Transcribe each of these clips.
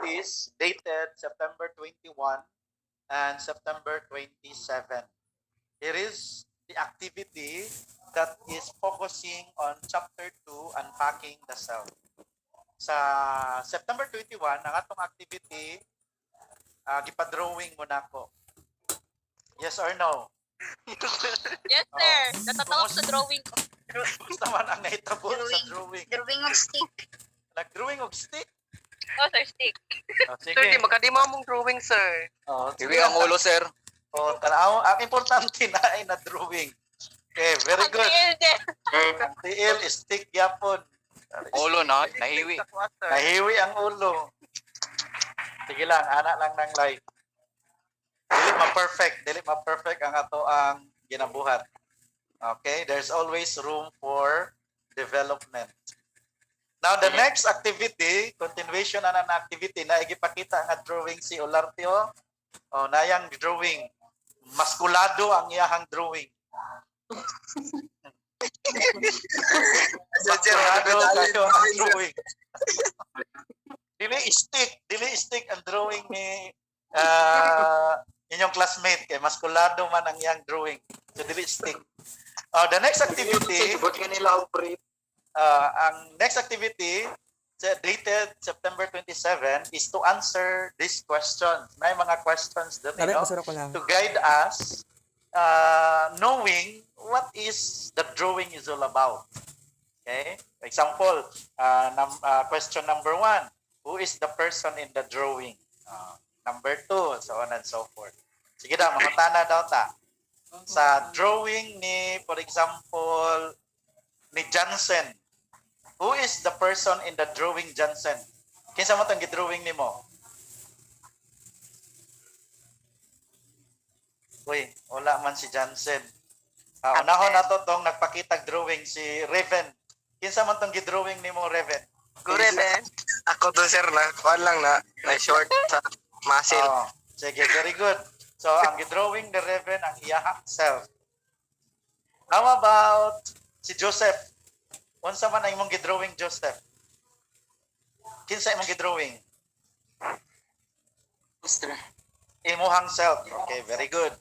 activities dated September 21 and September 27. Here is the activity that is focusing on chapter 2, unpacking the self. Sa September 21, ang atong activity, gipa-drawing mo na ako. Yes or no? Yes, sir. Natatawag sa drawing ko. Gusto naman ang nahitabo sa drawing. Drawing of stick. Nag-drawing og stick? Oh, sir, stick. Sige. Sir, di makadima mong drawing, sir. Sige Iwi ang ulo, sir. tanaw, ang importante na ay na-drawing. Okay, very Ang good. tiil din. Ang tiil, stick yapon. Ulo, no? Nahiwi. Nahiwi ang ulo. Sige lang, anak lang ng life. Dili ma-perfect ang ato ang ginabuhat. Okay, there's always room for development. Now, the next activity, continuation na activity, na igipakita nga drawing si Olartio. Nayang drawing. Maskulado ang iyahang drawing. Maskulado kayo ang drawing. Dili stick ang drawing ni inyong classmate kay maskulado man ang iyang drawing. So dili stick. The next activity, ang next activity dated September 27 is to answer these questions. May mga questions doon, to guide us knowing what is the drawing is all about. Okay? For example, question number 1, who is the person in the drawing? Number 2, so on and so forth. Sige daw, mamutana daw ta. Sa drawing ni, for example, ni Johnson, who is the person in the drawing Johnson? Kinsa mo itong gidrawing ni mo? Uy, wala man si Johnson. Unahon na to itong nagpakitag drawing si Raven. Kinsa mo itong gidrawing ni mo, Raven? Go, Raven. Ako to, sir, kuhan lang na short sa muscle. Sige, very good. So, ang gidrawing ni Raven ang iyahang self. How about si Joseph? Unsa man ang imong gidrawing, Joseph? Kinsa imong gidrawing? Imuhang self. Okay, very good.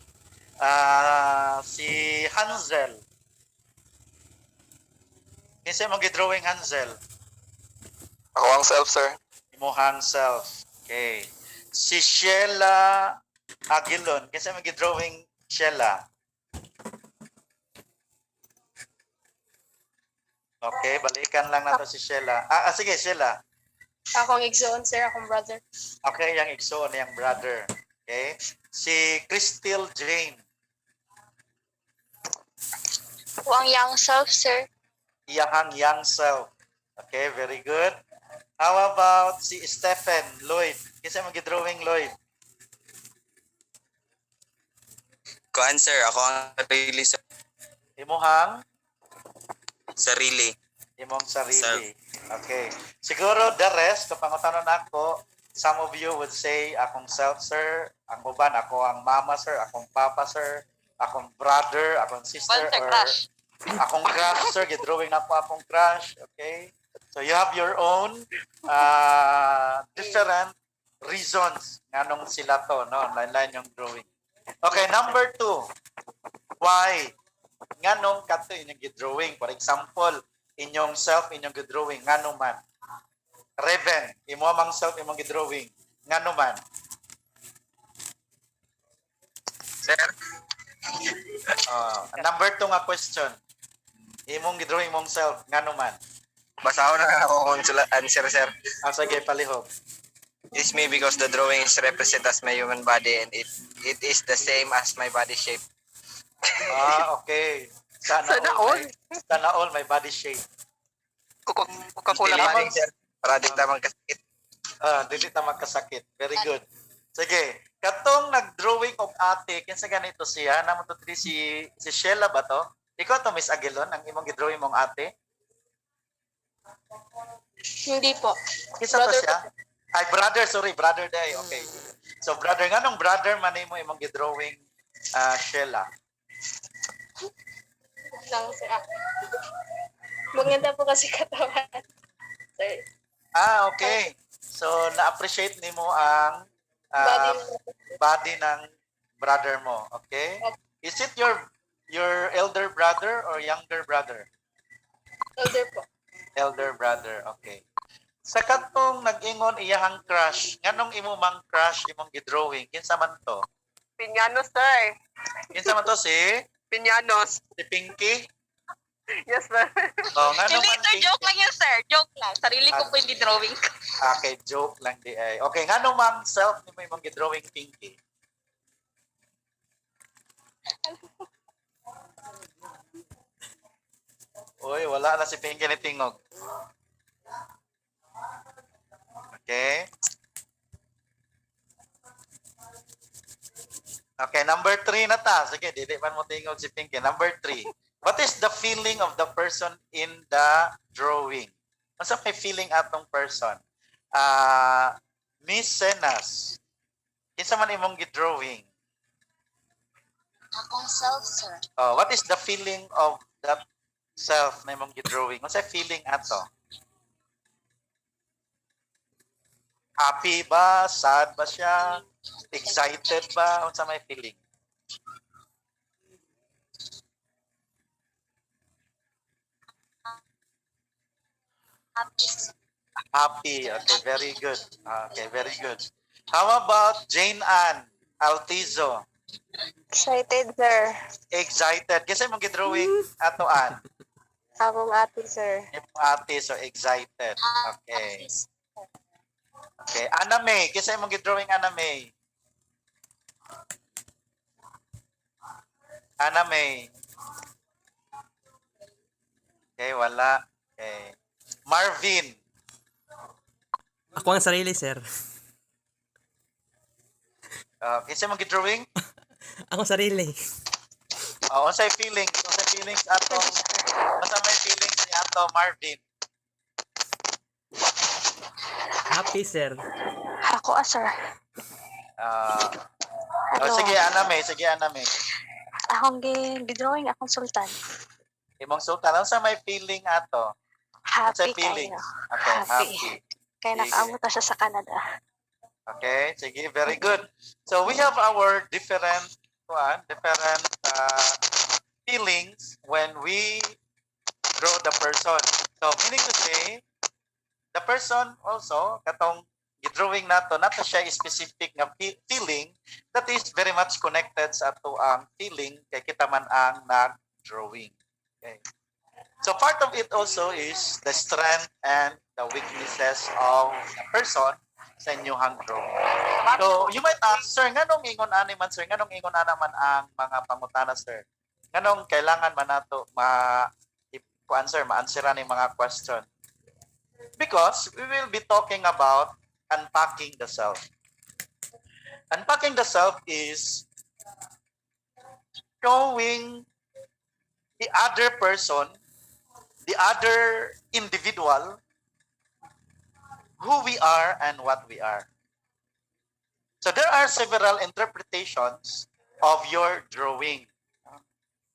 Si Hansel. Kinsa imong gidrawing, Hansel? Ako ang self, sir. Imuhang self. Okay. Si Sheila Aguilon. Kinsa imong gidrawing, Sheila? Okay, balikan lang nato si Sheila. Sige, Sheila. Akong igsoon, sir. Akong brother. Okay, yung igsoon, yung brother. Okay. Si Crystal Jane. Ang young self, sir. Iyahang young self. Okay, very good. How about si Stephen Lloyd? Kasi mag-drawing Lloyd. Kuhan, sir. Ako ang sarili, sir. Imuhang? Sarili. Imong sarili. Okay. Siguro the rest, kapag tanong ako, some of you would say, akong self, sir. Ang uban, ako ang mama, sir. Akong papa, sir. Akong brother, akong sister, or crush. akong crush, sir. Gidrawing na po akong crush. Okay? So you have your own different reasons nga nung sila to, no? Line yung drawing. Okay, number 2. Why? Nga nung kato inyong gidrawing. For example, inyong self, inyong gidrawing. Nga nung man. Raven, imo amang self, imong gidrawing. Nga nung man. Sir? Number 2 nga question. Imong gidrawing imong self. Nga nung man. Basaho na ako kung answer, sir. Sige, palihog. This may because the drawing is represent as my human body and it is the same as my body shape. Okay. Sana all my body shape. Coca-Cola ba, sir? Para di tamang kasakit. Dili ta magkasakit. Very good. Sige. Katong nag-drawing of ate, kinsa ganito siya? Namo to si Sheila ba to? Ikaw to, Miss Aguilon, ang imong gidrawing mong ate? Hindi po. Kinsa to siya? Ay, brother, sorry, brother day. Okay. So, brother, nga nung brother man mo imong gidrawing Sheila? Lang, sir. Maganda po kasi katawan. Sir. Okay. So, na-appreciate nimo ang Body. body ng brother mo, okay? Is it your elder brother or younger brother? Elder po. Elder brother, okay. Sa katong nag-ingon iyahang crush, nganong imo mang crush imong gidrawing? Kinsa man to? Piñanos, sir. Kinsa man to si Piñanos. Pinky? Yes, sir. Oh, nganong Hindi, man sir. Pinky? Joke lang yun, sir. Joke lang. Sarili ko po hindi drawing. Okay, joke lang di ay. Okay, nganong mang self nimo imong gidrawing Pinky? Uy, wala na si Pinky ni Tingog. Okay. Okay, number 3 na ta. Sige, dili man mo tingog si Pinky. Number 3. What is the feeling of the person in the drawing? Masa may feeling atong person? Miss Senas. Kinsa man imong gidrawing? Akong self, sir. What is the feeling of that self na imong gidrawing? Masa feeling ato? Happy ba? Sad ba siya? Excited ba? Unsa may feeling? Happy. Okay, very good. Okay, very good. How about Jane Ann Altizo? Excited, sir. Excited. Kasi mong gidrawing ato Ann. Akong ate, sir. Yung ate, so excited. Okay. Okay. Ana May. Kasi mong gidrawing Ana May. Ana May. Okay, wala. Okay. Marvin. Ako ang sarili, sir. Kasi mong gidrawing? Ako sarili. Unsay feelings? Unsay feelings atong Basta may feelings ni ato Marvin. Happy, sir. Ako, sir. Sige, Ana May. Sige, Ana May. Akong gidrawing akong sultan. Imong sultan. Unsa may feeling ato? Unsay Happy feelings? kayo. Okay, Happy. happy. Kaya nakaabot na siya sa Canada. Okay, sige, very good. So we have our different feelings when we draw the person. So meaning to say, the person also katong gidrawing nato siya specific nga feeling that is very much connected sa ato ang feeling kay kita man ang nag-drawing. Okay. So part of it also is the strength and the weaknesses of the person sa inyong drawing. So you might ask, sir, nganong ingon ani man sir? Nganong ingon ana man ang mga pangutana, sir? Nganong kailangan man nato ma-answeran ng mga question? Because we will be talking about unpacking the self. Unpacking the self is showing the other person, the other individual, who we are and what we are. So there are several interpretations of your drawing.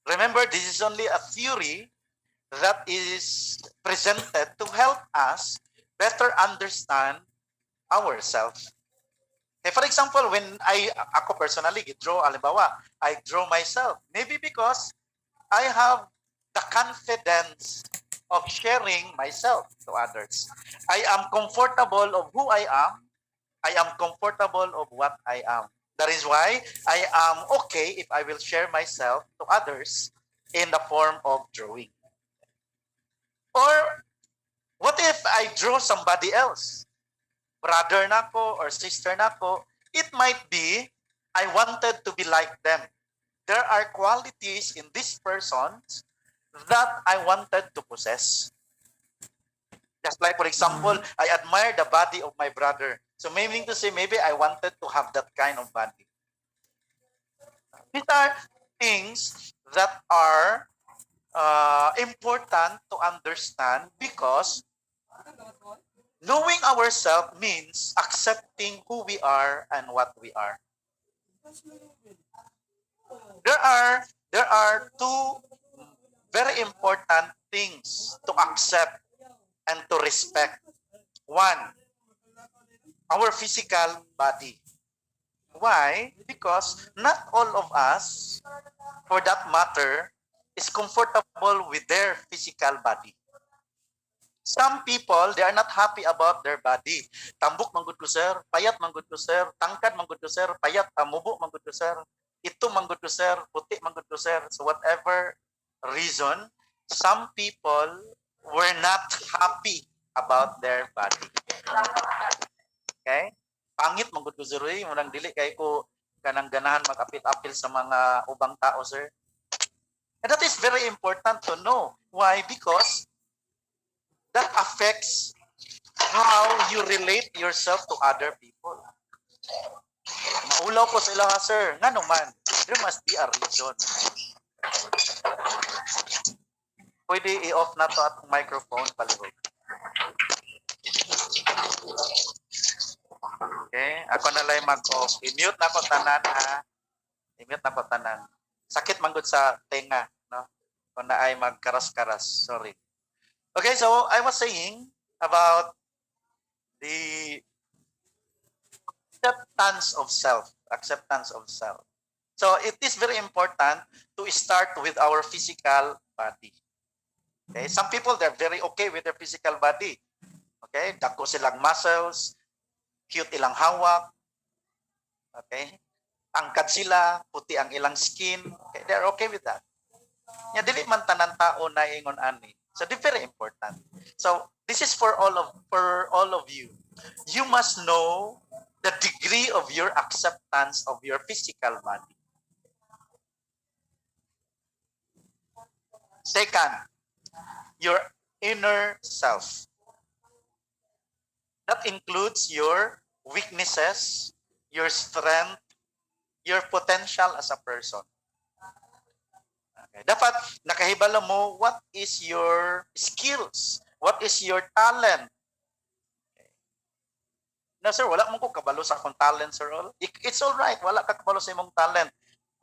Remember, this is only a theory that is presented to help us better understand ourselves. For example, when ako personally draw, halimbawa, I draw myself. Maybe because I have the confidence of sharing myself to others. I am comfortable of who I am. I am comfortable of what I am. That is why I am okay if I will share myself to others in the form of drawing. Or what if I draw somebody else? Brother nako or sister nako, it might be I wanted to be like them. There are qualities in this person that I wanted to possess. Just like, for example, I admire the body of my brother. So meaning to say, maybe I wanted to have that kind of body. These are things that are important to understand because knowing ourselves means accepting who we are and what we are. There are two very important things to accept and to respect. One, our physical body. Why? Because not all of us, for that matter, is comfortable with their physical body. Some people, they are not happy about their body. Tambok manggod ko sir, payat manggod ko sir, tangkad manggod ko sir, payat, mubo manggod ko sir, ito manggod ko sir, puti manggod ko sir. So whatever reason, some people were not happy about their body. Okay? Pangit manggod ko sir, murang dili kay ko kanang ganahan mag-apil-apil sa mga ubang tao sir. And that is very important to know. Why? Because that affects how you relate yourself to other people. Maulaw ko sa ila sir, nga naman, there must be a reason. Pwede i-off na to atong microphone palihog. Okay, ako na lang mag-off. I-mute na ko tanan ha. I-mute na ko tanan. Sakit manggod sa tenga, no? Kung na ay magkaras-karas. Sorry. Okay, so I was saying about the acceptance of self. Acceptance of self. So it is very important to start with our physical body. Okay, some people, they're very okay with their physical body. Okay, dako silang muscles, cute ilang hawak. Okay, angkad sila, puti ang ilang skin. Okay, they're okay with that. Nya dili man tanan tao na ingon ani. So they're very important. So this is for all of you. You must know the degree of your acceptance of your physical body. Second, your inner self. That includes your weaknesses, your strength, your potential as a person. Okay. Dapat nakahibala mo what is your skills, what is your talent. Okay. Now sir, wala mo ko kabalo sa akong talent sir. It's all right, wala ka kabalo sa imong talent.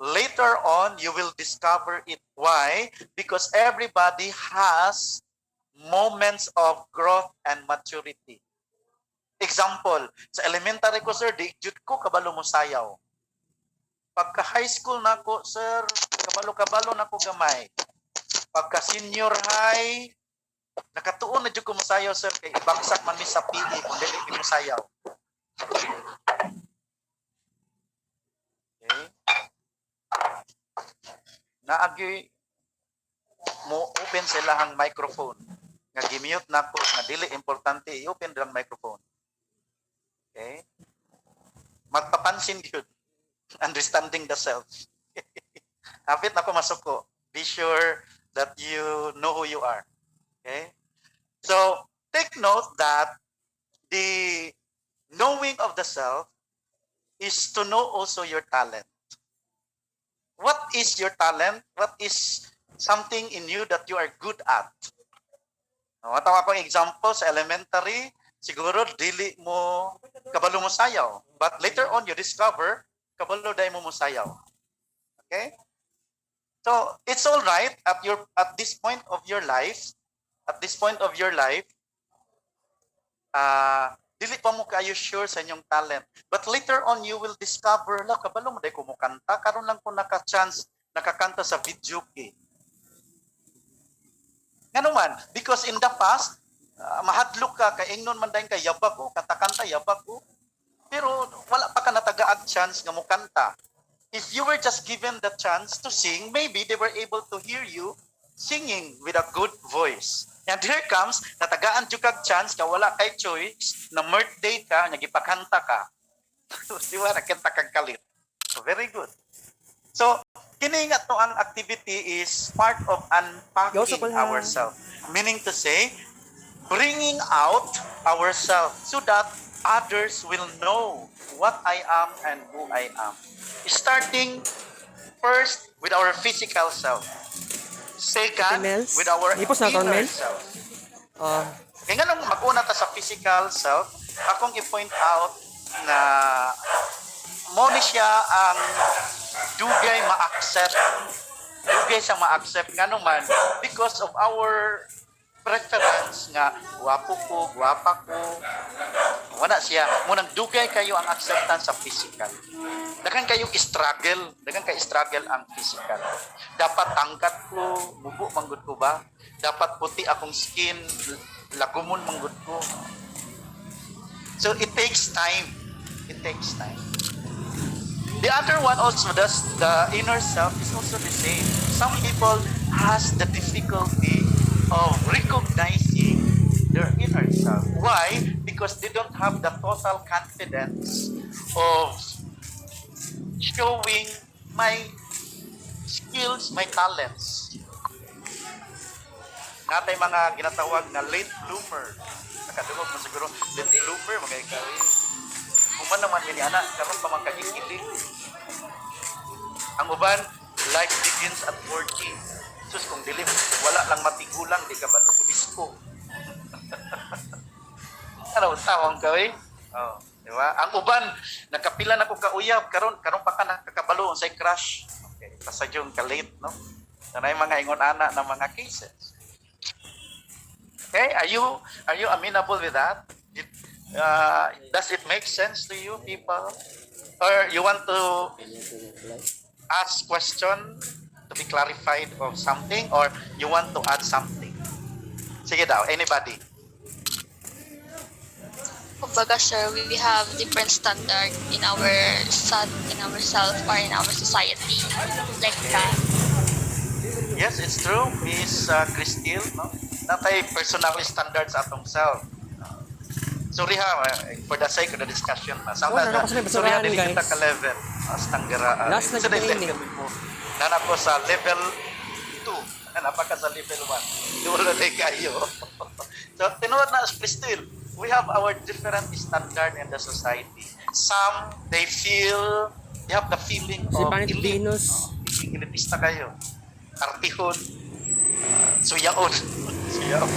Later on, you will discover it. Why? Because everybody has moments of growth and maturity. Example, sa elementary ko sir, di jud ko kabalo mo sayaw. Pagka high school na ko, sir, kabalo-kabalo na ko gamay. Pagka senior high, nakatuon na dyan ko masayaw, sir, kay ibagsak man mi sa PE kung dili ko masayaw. Okay? Naagi mo open sila ang microphone. Nga gimute na ko, nga dili importante, i-open lang microphone. Okay? Magpapansin yun. Understanding the self. Hapit na ko masuko. Be sure that you know who you are. Okay? So, take note that the knowing of the self is to know also your talent. What is your talent? What is something in you that you are good at? Matawa akong example sa elementary, siguro dili mo kabalo mo sayaw. But later on, you discover kabalo dai mo sayaw. Okay? So, it's all right at this point of your life, dili pa mo kayo sure sa inyong talent. But later on, you will discover, la, kabalo mo dai ko mo kanta, karon lang ko naka-chance nakakanta sa video game. Nga naman, because in the past, mahadlok ka, kaingnon man dahil ka, yabag ko, kanta-kanta, yabag ko. Pero wala pa ka natagaag chance nga mo kanta. If you were just given the chance to sing, maybe they were able to hear you singing with a good voice. And here comes, natagaan dyan kag chance ka, wala kay choice, na birthday ka, nagipakanta ka. Di ba, nakita kag kalit. So, very good. So, kini nga to ang activity is part of unpacking ourselves. Meaning to say, bringing out ourselves so that others will know what I am and who I am. Starting first with our physical self. Second, with our inner self. Kaya nga nung mag-una ta sa physical self, akong i-point out na mo ni siya ang dugay ma-accept. Dugay siyang ma-accept nga naman because of our preference nga guwapo ko, guwapa ko, Wala siya. Munang dugay kayo ang acceptance sa physical. Dagan kayo struggle. Dagan kayo struggle ang physical. Dapat tangkat ko, mubo manggod ko ba? Dapat puti akong skin, lagumon manggod ko. So it takes time. It takes time. The other one also, the inner self is also the same. Some people has the difficulty of recognizing their inner self. Why? Because they don't have the total confidence of showing my skills, my talents. Natay mga ginatawag na late bloomer. Nakadungog mo siguro, late bloomer, mga ikaw. Kung man naman yun, anak, karon pa man kagigiling. Ang uban, life begins at 40. Sus, kung dilim, wala lang matigulang, di ka ba nung disco? Ano, tawang ka eh? Oh, di ba? Ang uban, nakapila na ko kauyab, karon pa ka nakakabalo sa crush. Okay, basta yung ka-late, no? Yan ay mga ingon-ana ng mga cases. Okay, are you amenable with that? Does it make sense to you people? Or you want to ask question to be clarified of something, or you want to add something? Sige daw, anybody? Kumbaga, sir, we have different standard in our self or in our society. Like that. Yes, it's true. Miss Christine, no? Natay personal standards atong self. Sorry ha, for the sake of the discussion. Sorry ha, dili kita ka level. Last na kita Nana ko sa level 2. Nana pa ka sa level 1. Dulo na kayo. So, tinuod na as Christine, we have our different standard in the society. Some, they have the feeling Si of Panit elite. Venus. Elitista kayo. Artihon. Suyaon. Suyaon.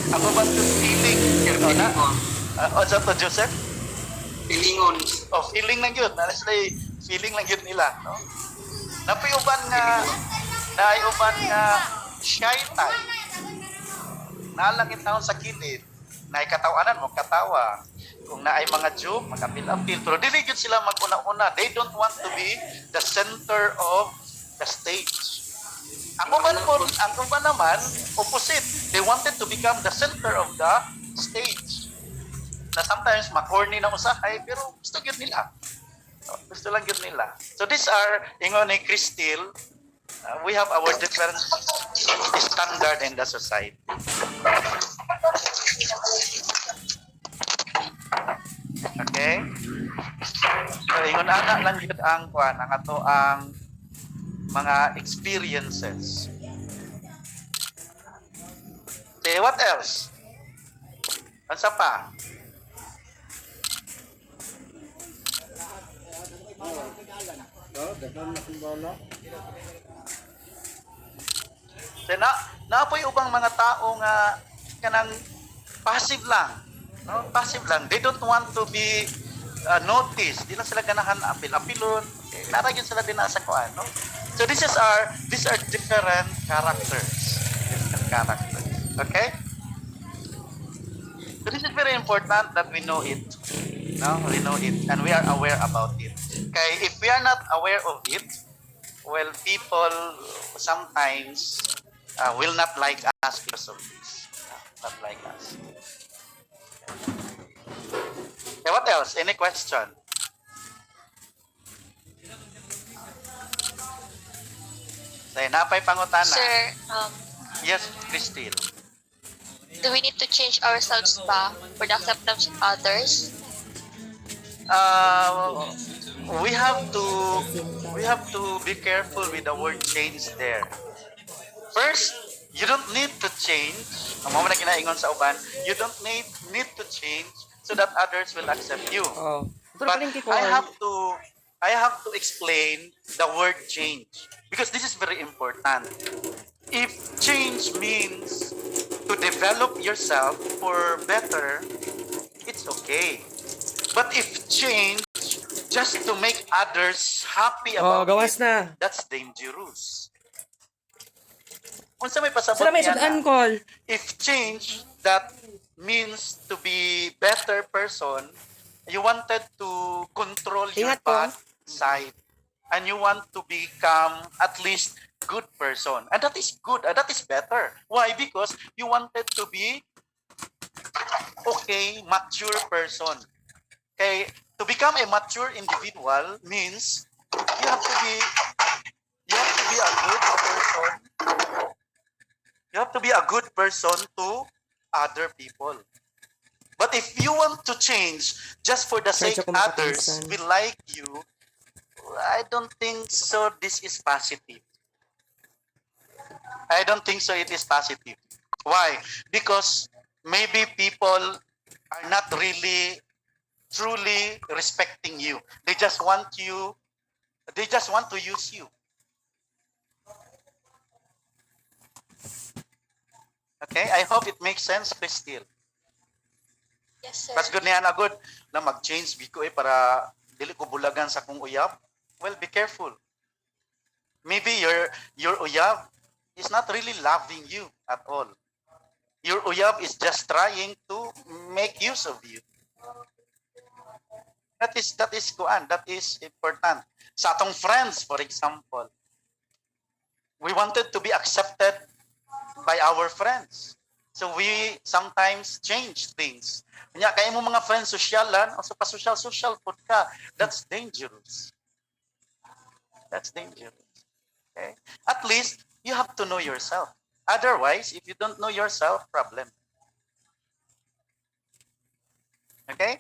Ako ba ito feeling? Ito na? O sa to, Joseph? Pilingon. Oh, feeling lang yun. Honestly, feeling lang yun nila. No? Napayuban nga, shy type. Nalangin taon sa kilid. Naikatawanan mo, katawa. Kung naay mga joke, magapil-apil. Pero dili yun sila mag-una-una. They don't want to be the center of the stage. Ang uban naman, opposite. They wanted to become the center of the stage. Na sometimes makorny na usahay, pero gusto yun nila. Gusto lang yun nila. So these are, ingon ni Crystal, we have our different standard in the society. Okay? So ingon ana lang yun ang kuan, ang ato ang mga experiences. Okay, what else? Ano pa? Napoy ubang mga tao nga kanang passive lang. No? Passive lang. They don't want to be noticed. Di lang sila ganahan apil-apilon. Okay. Naragin sila din sa kuan, no? So these are different characters. Different characters. Okay? So this is very important that we know it. No, we know it and we are aware about it. Okay, if we are not aware of it, well, people sometimes will not like us because of this. Not like us. Okay, what else? Any question? Say, napay pangutana. Sir, Yes, Christine. do we need to change ourselves ba for the acceptance of others? We have to be careful with the word change there. First, you don't need to change. Ang mga na kinaingon sa uban, you don't need to change so that others will accept you. Oh. But I have to explain the word change because this is very important. If change means to develop yourself for better, it's okay. But if change just to make others happy about gawas it, na. that's dangerous. Kung sa may pasabot Sila may niya sudan na, call. if change that means to be better person, you wanted to control your Ingat po. bad side, and you want to become at least good person, and that is good, that is better. Why? Because you wanted to be okay, mature person. Okay, to become a mature individual means you have to be a good person. You have to be a good person to other people. But if you want to change just for the sake Medyo others kumakapisan. will like you, I don't think so this is positive. I don't think so it is positive. Why? Because maybe people are not really truly respecting you. They just want to use you. Okay? I hope it makes sense, Christine. Yes, sir. Mas good niyan agad na mag-change biko para dili ko bulagan sa kung uyab. Well, be careful. Maybe your uyab is not really loving you at all. Your uyab is just trying to make use of you. That is kuan, that is important. Sa atong friends, for example, we wanted to be accepted by our friends. So we sometimes change things. Kanya kay mo mga friends sosyalan, o sa pa-social pud ka, that's dangerous. That's dangerous. Okay? At least you have to know yourself. Otherwise, if you don't know yourself, problem. Okay?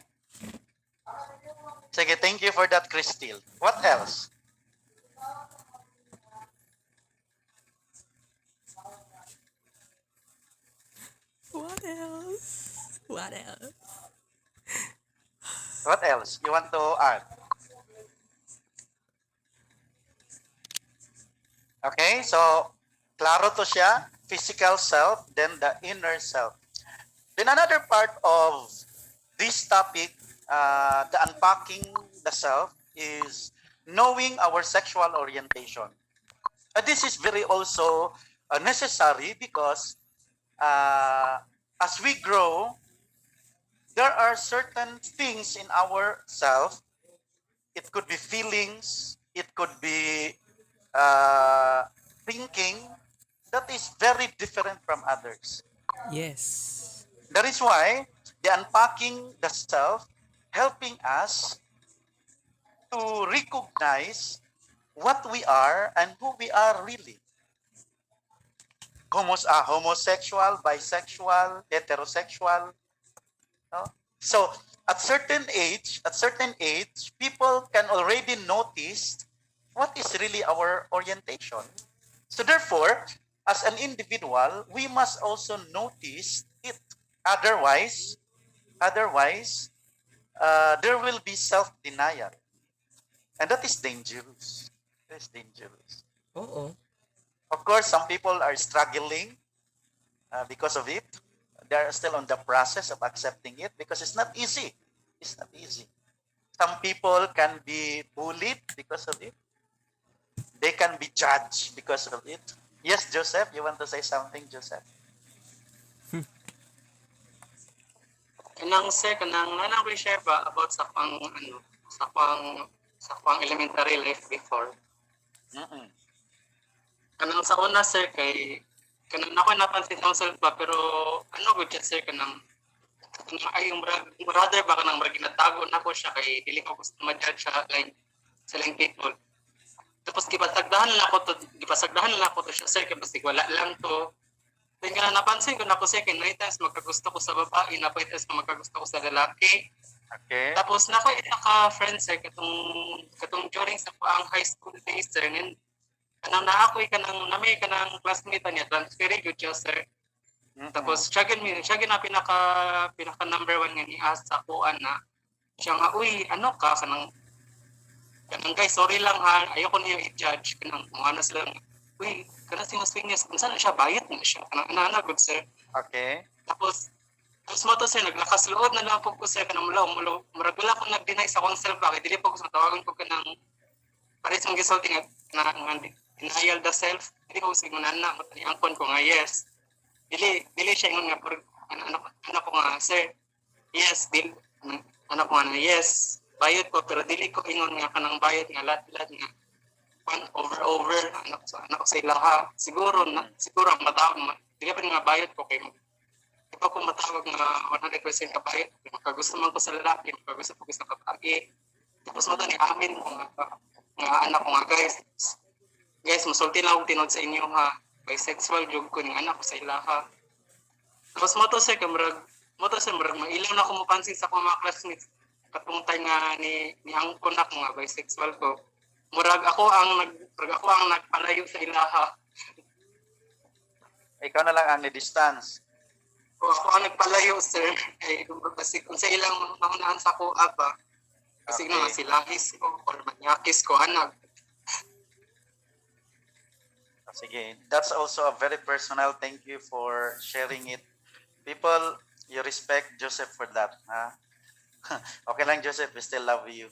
Sige, thank you for that, Christine. What else? What else? What else? What else you want to add? Okay, so klaro to siya, physical self, then the inner self. Then another part of this topic, the unpacking the self, is knowing our sexual orientation. This is very also necessary because as we grow, there are certain things in our self. It could be feelings, it could be thinking that is very different from others. Yes. That is why the unpacking the self helping us to recognize what we are and who we are really. Homosexual, bisexual, heterosexual. No? So at certain age, people can already notice what is really our orientation. So therefore, as an individual, we must also notice it. Otherwise, there will be self-denial. And that is dangerous. That is dangerous. Oo. Of course, some people are struggling because of it. They are still on the process of accepting it because it's not easy. It's not easy. Some people can be bullied because of it. They can be judged because of it. Yes, Joseph, you want to say something, Joseph? Kanang sir, kanang nanang ko share ba about sa pang ano, sa pang elementary life before. Mm-mm. Kanang sa una sir kay kanang ako napansin ko self ba pero ano gud siya sir kanang ay yung brother ba kanang ginatago na ko siya kay dili ko gusto ma-judge siya like sa lang people. Tapos gipasagdahan na ko to siya sir kay basta wala lang to. Then nga napansin ko na ko second night times magkagusto ko sa babae, na times magkagusto ko sa lalaki. Okay. Tapos nako ita ka friend sir katong during sa ang high school days sir nin kanang naakoy kanang namay kanang classmate niya transfer gyud siya sir. Tapos siya na pinaka number 1 nga ni asa ko na siya nga uy ano ka kanang guys sorry lang ha ayoko niyo i-judge kanang ano sila uy kana si Mas Fingers kung saan siya bayad na siya kanang ana good sir. Okay. Tapos mo to sir naglakas loob na lang po ko sir kanang mulo murag wala ko nag-deny sa akong self bakit dili po ko sa tawagan ko kanang pares mong gisulti nga denial the self dili ko siguro na matali angkon ko nga yes dili siya ingon nga Ano ko nga, sir, yes, ano ko nga, yes, bayad ko, pero dili ko ingon nga kanang bayad nga lahat nga, over, anak ko sa ilaha, siguro, di ka pa nga bayad ko, kay di pa ko matawag nga 100% ka bayad, makagusto man ko sa lalaki, makagusto ko sa kapagi, tapos mo ni amin ko nga anak ko nga, guys, masulti lang akong tinod sa inyo ha, bisexual jug ko ng anak ko sa ilaha. Tapos mo to sir, marag mailaw na ako mapansin sa akong mga classmates, katong time nga ni angko na ko nga bisexual ko. Murag ako ang nagpalayo sa ilaha. Ikaw na lang ang ni-distance. O ako ang nagpalayo, sir. Kasi kung sa ilang maunaan sa ko, ba, kasi Okay. nga silahis ko or manyakis ko, anak. Sige, that's also a very personal. Thank you for sharing it. People, you respect Joseph for that. Ha? Okay lang, Joseph. We still love you.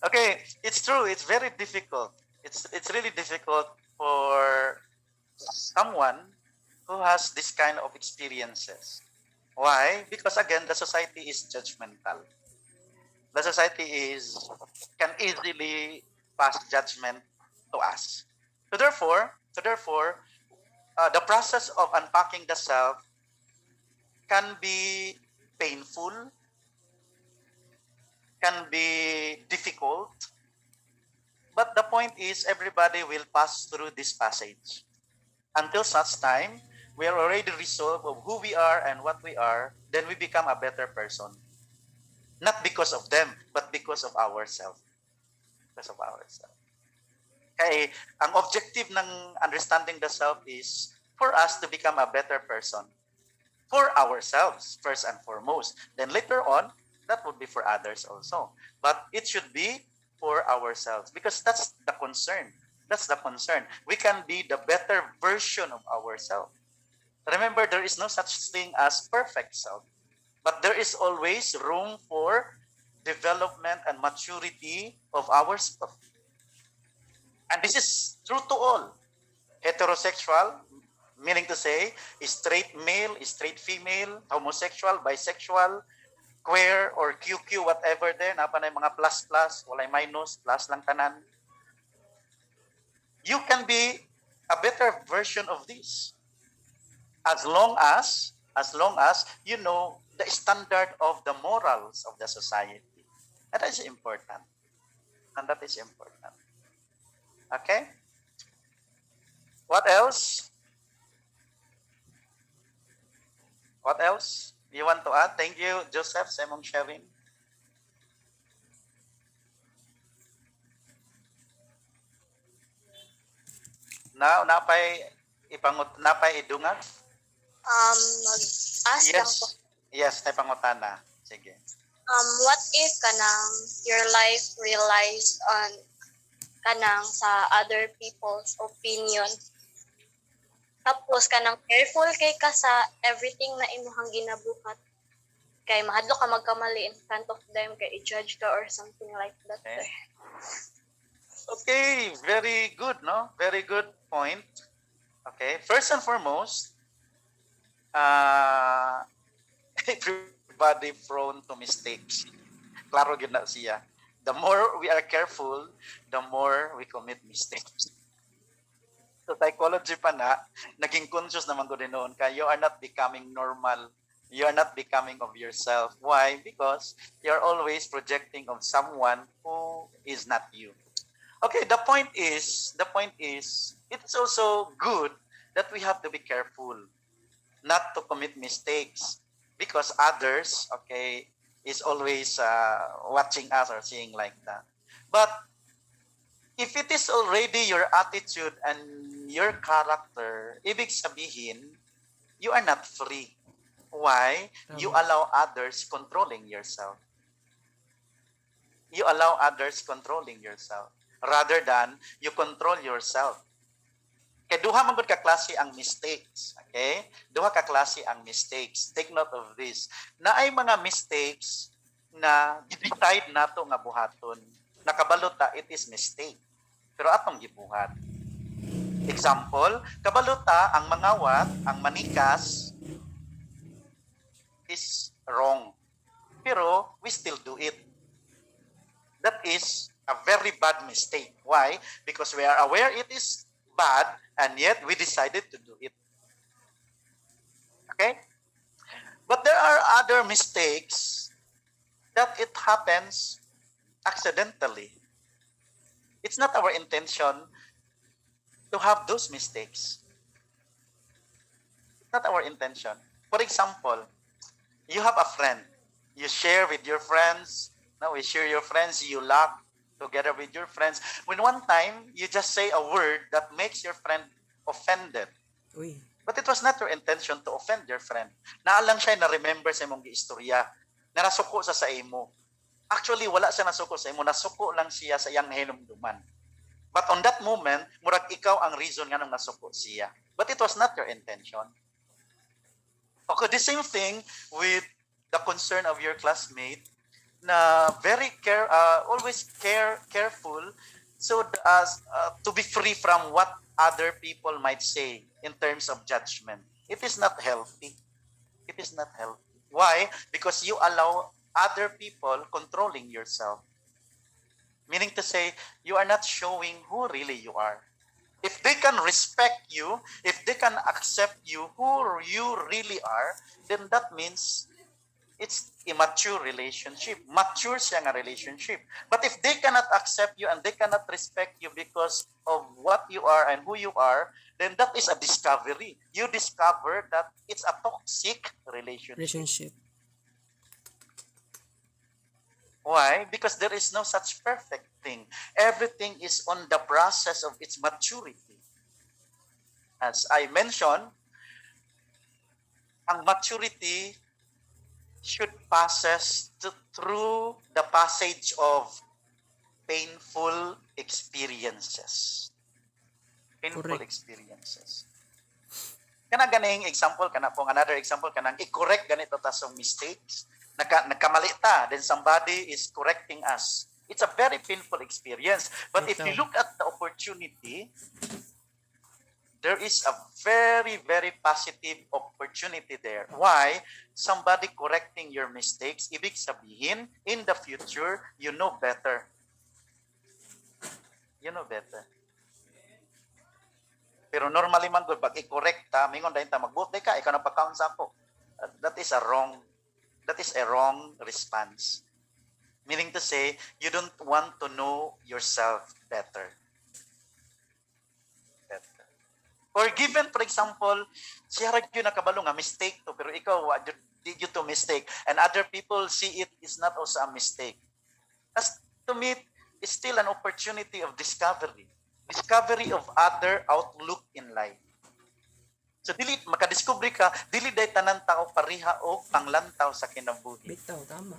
Okay, it's true. It's very difficult. It's really difficult for someone who has this kind of experiences. Why? Because again, the society is judgmental. The society can easily pass judgment to us. So therefore, the process of unpacking the self can be painful, can be difficult, but the point is everybody will pass through this passage. Until such time, we are already resolved of who we are and what we are, then we become a better person. Not because of them, but because of ourselves. Because of ourselves. Kaya ang objective ng understanding the self is for us to become a better person. For ourselves, first and foremost. Then later on, that would be for others also. But it should be for ourselves because that's the concern. That's the concern. We can be the better version of ourselves. Remember, there is no such thing as perfect self. But there is always room for development and maturity of ourselves. And this is true to all. Heterosexual, meaning to say, straight male, straight female, homosexual, bisexual, queer, or QQ, whatever there, napa na yung mga plus, walay minus, plus lang tanan. You can be a better version of this. As long as you know the standard of the morals of the society. And that is important. Okay? What else? You want to add? Thank you, Joseph, sa imong sharing. Napay idungag? Mag-ask lang po. Yes, tay pangutana. Sige. What if kanang your life relies on kanang sa other people's opinion? Tapos kanang careful kay ka sa everything na imuhang ginabuhat. Kay mahadlo ka magkamali in front of them, kay i-judge ka or something like that. Okay. Okay, very good, no? Very good point. Okay, first and foremost, everybody prone to mistakes. Klaro gyud na siya. The more we are careful, the more we commit mistakes. So psychology pa na, naging conscious naman ko din noon, kaya you are not becoming normal. You are not becoming of yourself. Why? Because you are always projecting of someone who is not you. Okay, the point is, it's also good that we have to be careful not to commit mistakes because others, okay, is always watching us or seeing like that. But if it is already your attitude and your character, ibig sabihin, you are not free. Why? You allow others controlling yourself. You allow others controlling yourself rather than you control yourself. Kaya duha man gud ka klase ang mistakes. Okay? Duha ka klase ang mistakes. Take note of this. Naay mga mistakes na decide nato nga buhaton. Nakabalot ta, it is mistake. Pero atong gibuhat. Example, kabaluta, ang mangawat, ang manikas is wrong. Pero we still do it. That is a very bad mistake. Why? Because we are aware it is bad and yet we decided to do it. Okay? But there are other mistakes that it happens accidentally. It's not our intention to have those mistakes. It's not our intention. For example, you have a friend. You share with your friends. Now, you share your friends. You laugh together with your friends. When one time, you just say a word that makes your friend offended. Uy. But it was not your intention to offend your friend. Naalang siya na-remember sa imong giistorya. Na nasuko sa imo. Actually, wala siya nasuko sa imo. Nasuko lang siya sa iyang hinumduman. But on that moment, murag ikaw ang reason nga nang nasuko siya. But it was not your intention. Okay, the same thing with the concern of your classmate na always careful so as to be free from what other people might say in terms of judgment. It is not healthy. It is not healthy. Why? Because you allow other people controlling yourself. Meaning to say, you are not showing who really you are. If they can respect you, if they can accept you who you really are, then that means it's a mature relationship. Mature siya nga relationship. But if they cannot accept you and they cannot respect you because of what you are and who you are, then that is a discovery. You discover that it's a toxic relationship. Why? Because there is no such perfect thing. Everything is on the process of its maturity. As I mentioned, ang maturity should passes through the passage of painful experiences. Painful Correct. experiences. Kana ganing example, kana pong another example, kanang i-correct ganito tasong mistakes. Nagkamali ta, then somebody is correcting us. It's a very painful experience. But if you look at the opportunity, there is a very, very positive opportunity there. Why? Somebody correcting your mistakes, ibig sabihin, in the future, you know better. You know better. Pero normally man, pag i-correct ta, mingon dahil ta, magbuti ka, ikaw na pagkaon sa ako. That is a wrong response. Meaning to say, you don't want to know yourself better. Or given, for example, siya rin yun nakabalo nga, mistake to, pero ikaw, did you to mistake? And other people see it is not also a mistake. As to me, it's still an opportunity of discovery. Discovery of other outlook in life. So dili makadiscover ka, dili day tanan tao pariha o panglantaw sa kinabuhi. Bitaw, tama.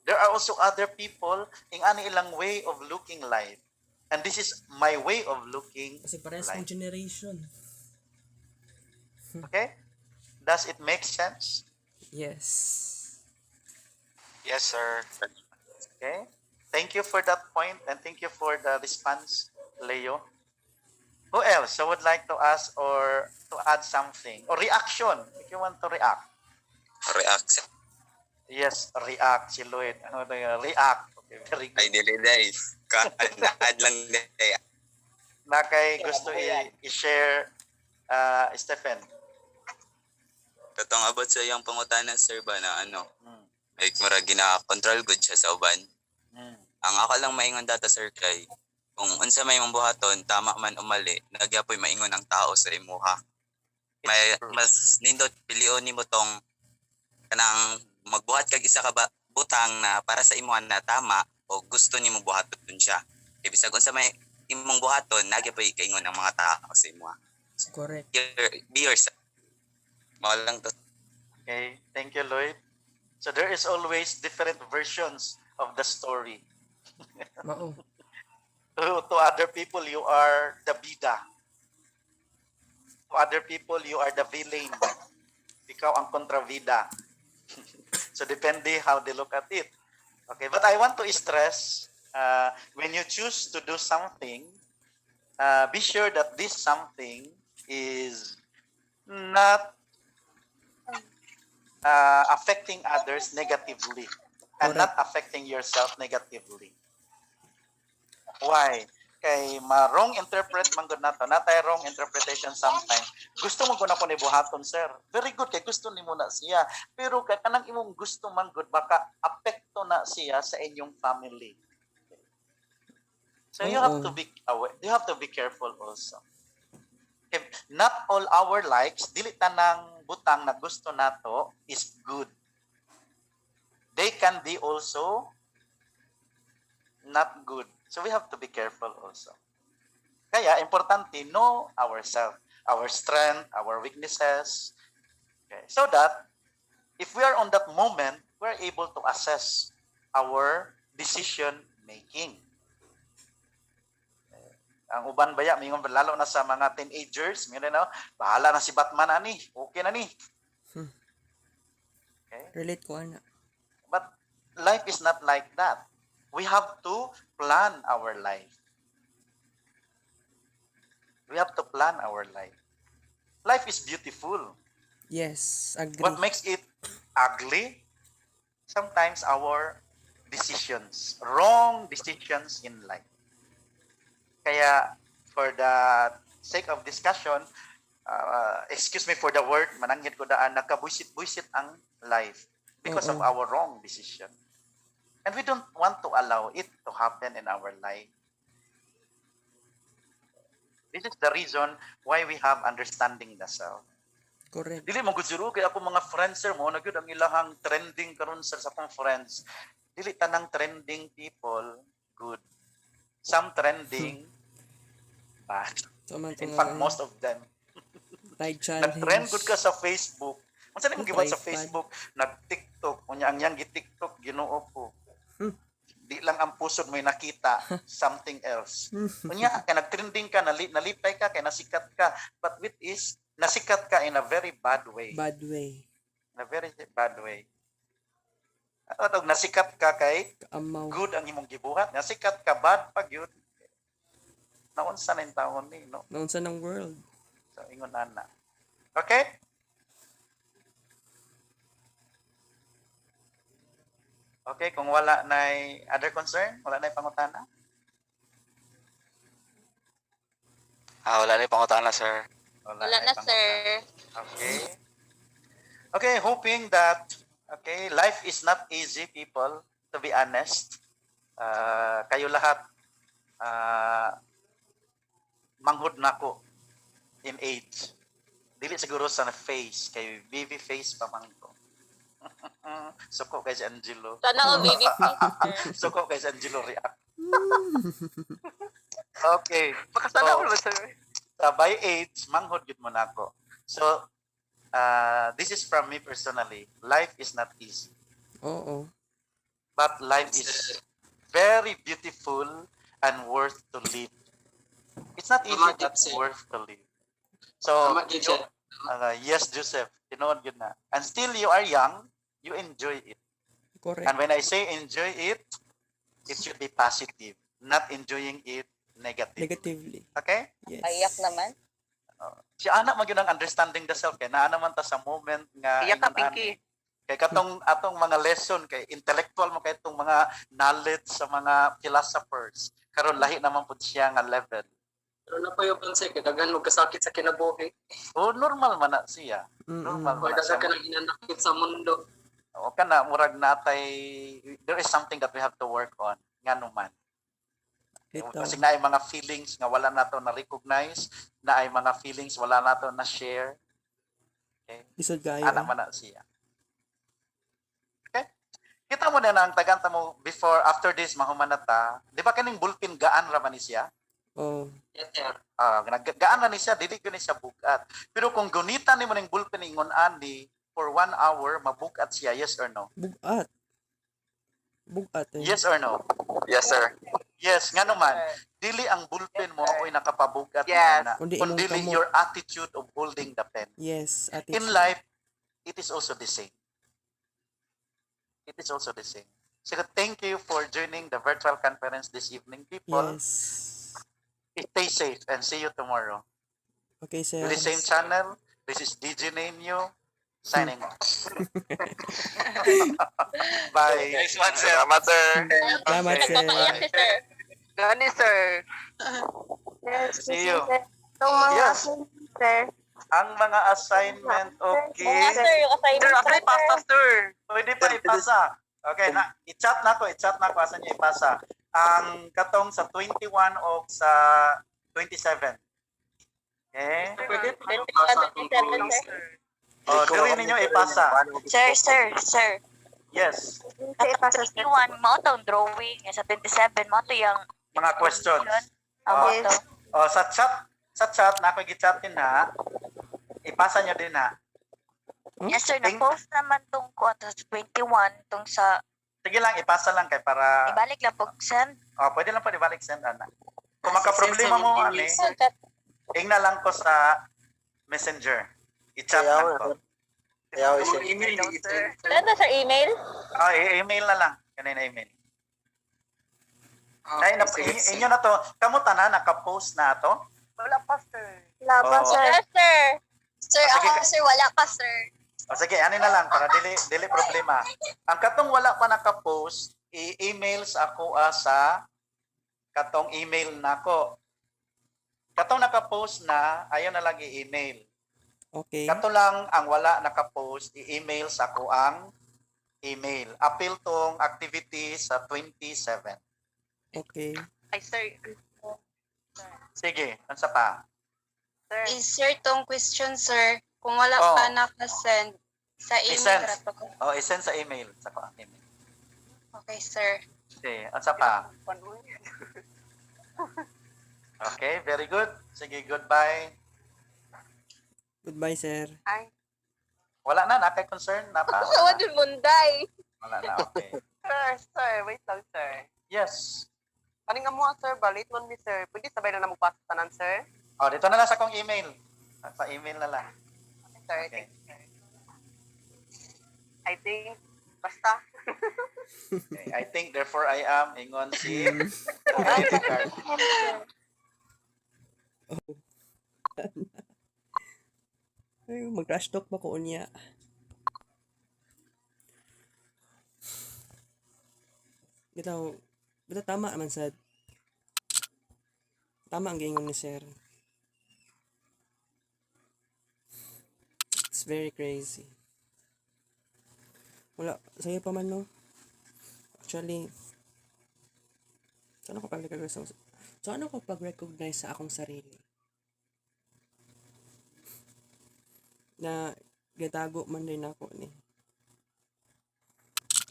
There are also other people in ani ilang way of looking life. And this is my way of looking Kasi parehas life. kong generation. Okay? Does it make sense? Yes. Yes, sir. Okay? Thank you for that point and thank you for the response, Leo. Who else would like to ask or to add something? Or reaction, if you want to react. React. Yes, react, si Lloyd. Ano ba yun? React. Okay, very Ay, good. dili day. Na-add lang day. Na kay gusto i-share, Stephen. Katong abot sa iyang pangutana, sir, ba na ano, Hmm. like mura gina-control good siya sa uban. Hmm. Ang ako lang maingon data, sir, kay kung unsa may mong buhaton, tama man o mali, nagyapoy maingon ang tao sa imuha. May It's true. mas nindot pilion nimo tong kanang magbuhat kag isa ka butang na para sa imuha na tama o gusto nimo buhaton siya. Kay bisag unsa may imong buhaton, nagyapoy kaingon ang mga tao sa imuha. Correct. Be yourself. Mao lang to. Okay, thank you, Lloyd. So there is always different versions of the story. Mao. To other people, you are the bida. To other people, you are the villain. Ikaw ang kontravida. So depende how they look at it. Okay, but I want to stress, when you choose to do something, be sure that this something is not affecting others negatively and not affecting yourself negatively. Why? Kay wrong interpret man gud nato, natay wrong interpretation sometimes. Gusto mo gud ako ni buhaton, sir. Very good kay gusto nimo na siya. Pero kay kanang imong gusto man gud baka apekto na siya sa inyong family. So you have to be aware. You have to be careful also. Okay, not all our likes, dili tanang butang na gusto nato is good. They can be also not good. So we have to be careful also. Kaya importante know ourselves, our strength, our weaknesses. Okay. So that if we are on that moment, we're able to assess our decision making. Ang uban baya, mingon lalo na sa mga teenagers, mingon na, bahala na si Batman ani, okay na ni. Okay? Relate ko ana. But life is not like that. We have to plan our life. We have to plan our life. Life is beautiful. Yes, agree. What makes it ugly? Sometimes our decisions, wrong decisions in life. Kaya for the sake of discussion, excuse me for the word, mananggit ko daan, nakabuisit-buisit ang life because of our wrong decision. And we don't want to allow it to happen in our life. This is the reason why we have understing the self. Correct. Dili mo gudsuro kay ako mga friends sir mo na gyud ang ilahang trending karon sa akong friends. Dili tanang trending people good. Some trending bad. In fact, most of them. Nag-trend good ka sa Facebook. Unsa ni mo gibat sa Facebook? Nag-TikTok, unya ang yang gi-TikTok Ginoo po. Di lang ang pusod mo nakita something else. Unya kay nag-trending ka, nalipay ka, kay nasikat ka, but with is nasikat ka in a very bad way. Bad way. In a very bad way. Atog nasikat ka kay Amaw. good ang imong gibuhat, nasikat ka bad pag yun. Naunsa na yung taon ni, no? Naunsa ng world. So ingon ana. Okay? Okay, kung wala na other concern, wala na pangutana. Wala na pangutana, sir. Wala na, sir. Okay. Okay, hoping that life is not easy, people, to be honest. Kayo lahat manghud nako in age. Dili siguro sa face, kay baby face pa man ko. Suko kay si Angelo. Sana o baby face, sir. Suko kay si Angelo react. Okay. Makasana ko na, sir. By age, manghod yun mo na ako. So, this is from me personally. Life is not easy. Oo. But life is very beautiful and worth to live. It's not easy, but worth to live. So, yes, Joseph, tinood yun na. And still you are young, you enjoy it. Correct. And when I say enjoy it should be positive. Not enjoying it Negatively. Okay? Yes. Ayak naman. Si anak man yun ang understanding the self kay naa naman ta sa moment nga Iyak ka, ingon ani. Pinky. Kay katong atong mga lesson kay intellectual mo kay itong mga knowledge sa mga philosophers karon lahi naman pud siya nga level. Pero na pa yung pansay, kadagan magkasakit sa kinabuhi. Normal man na siya. Normal man Or na siya. dagan ka ng inanakit sa mundo. O kana murag natay there is something that we have to work on nganuman. Ito. Kasi na ay mga feelings nga wala nato na recognize, na ay mga feelings wala nato na share. Okay? Isod kayo. Ana man na siya. Okay? Kita mo na ang tagantang mo before after this mahuman na ta. Di ba kaning bullpen gaan ra man ni siya? Oh. Yes, sir. Gaan na ni siya, dili ko ni siya bugat. Pero kung gunitan ni mo ning bullpen ingon ani for 1 hour, mabugat siya, yes or no? Bugat. Bugat eh. Yes or no? Yes, sir. Yes, nga naman. Dili ang bullpen mo ako'y nakapabugat Yes. na. Kundi Kundi imong kamot. your attitude of holding the pen. Yes. In life, it is also the same. It is also the same. So thank you for joining the virtual conference this evening, people. Yes. Stay safe and see you tomorrow. Okay, sir. To the same channel, this is DJ Nenyo signing off. Bye. Nice one, sir. Salamat, sir. Salamat, Okay, sir. Nagpapaiyak si sir. Gani, sir. See you. Itong mga Yes. sir. Ang mga assignment, okay. Mga sir, yung Sir, assignment asay pasta, sir. Pwede pa ipasa. Okay, i-chat na ko, asan niyo ipasa. Ang katong sa 21 o sa 27. Okay? Pwede pa ipasa kung drawing, sir. O, dili ninyo ipasa. Sir. Yes, Sa 21, mo itong drawing. Sa 27, mo ito yung mga questions. Amo O, to. o, sa chat, na ako i-chat din na, ipasa nyo din na. Yes, sir. Ting- Na-post naman tong sa 21, tong sa, Sige lang, ipasa lang kay para, ibalik lang po, send. pwede lang pa ibalik send, ana. Kung magka-problema mo, ani, ingna lang ko sa messenger. I-chat lang ko. Yung email ni Sir. Ano sir, email? I-email na lang. Kanina email. Ay, sir. inyo na to. Kamuta na, naka-post na to. Wala pa, sir. Oo. Laban, sir. Yes sir. Sir, Sige, ako sir, wala ka sir. O sige, ano na lang para dili problema. Ang katong wala pa naka-post, i-emails ako sa katong email nako. Katong naka-post na, ayaw na lang i-email. Okay. Kato lang ang wala naka-post, i-email sa ako ang email. Appeal tong activity sa 27. Okay. Ay, sir. Sige, ano sa pa? Sir. Is-sir tong question sir, kung wala Oh. pa naka-send sa email I-send. rato ko. O, i-send sa email. Sa ako ang email. Okay sir. Sige, ano sa pa? Okay, very good. Sige, goodbye. Goodbye, sir. Ay, Wala na, nakay concern na pa. Sawa dun munday. Wala na, okay. sir. Wait lang, sir. Yes. Kaning mo, sir. Balit man mi, sir. Pwede sabay na magpasa tanan, sir. O, dito na lang sa kong email. Sa email na lang. Sir, Okay. I think, basta. Okay. I think, therefore, I am. Ingon si identity card. Ay, mag-trash talk ba ko unya? Bitaw tama man sad. Tama ang gingon ni sir. It's very crazy. Wala, sa'yo pa man, no? Actually, saan ako pag-recognize sa akong sarili? Na gatago man rin ako ni.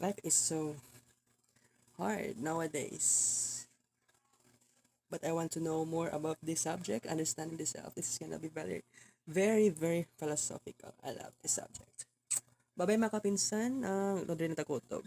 Life is so hard nowadays. But I want to know more about this subject, understanding the self. This is gonna be very, very, very philosophical. I love this subject. Babay mga kapinsan, Rodrigo Takutob.